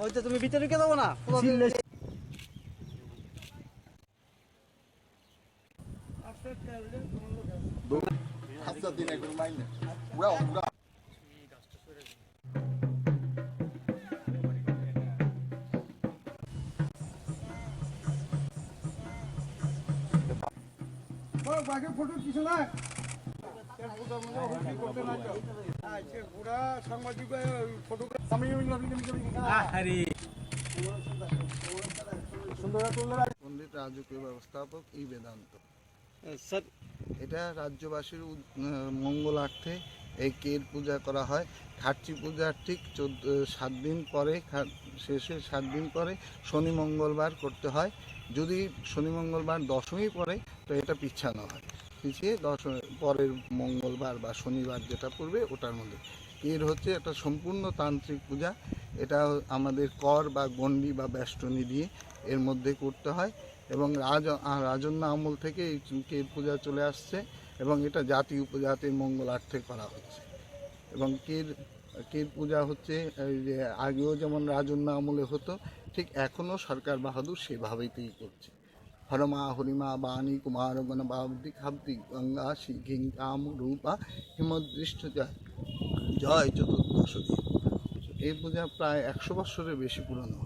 ওই তো তুমি ভিতরে ঢুকে যাবো না ফটো কিছু না সাংবাদিক পণ্ডিত রাজকীয় ব্যবস্থাপক এই বেদান্ত স্যার এটা রাজ্যবাসীর মঙ্গলার্থে এই কের পূজা করা হয়। খার্চি পূজার ঠিক 7 দিন পরে, শেষে 7 দিন পরে শনি মঙ্গলবার করতে হয়। যদি শনি মঙ্গলবার দশমী পড়ে তো এটা পিছানো হয়, পিছিয়ে পরের মঙ্গলবার বা শনিবার যেটা পড়বে ওটার মধ্যে। এর হচ্ছে একটা সম্পূর্ণ তান্ত্রিক পূজা। এটা আমাদের কর বা গণ্ডি বা বেষ্টনী দিয়ে এর মধ্যে করতে হয় এবং রাজন্য আমল থেকে এই কের পূজা চলে আসছে এবং এটা জাতি উপজাতির মঙ্গলার্থে করা হচ্ছে। এবং কের পূজা হচ্ছে যে আগেও যেমন রাজন্য আমলে হতো, ঠিক এখনও সরকার বাহাদুর সেভাবেই করছে। হরমা হরিমা বাণী কুমার গণ বাবদি খাব্দি গঙ্গা শিঘিং কাম রূপা হিমদৃষ্ট জয় চতুর্দশ। এই পূজা প্রায় 100 বছরের বেশি পুরনো।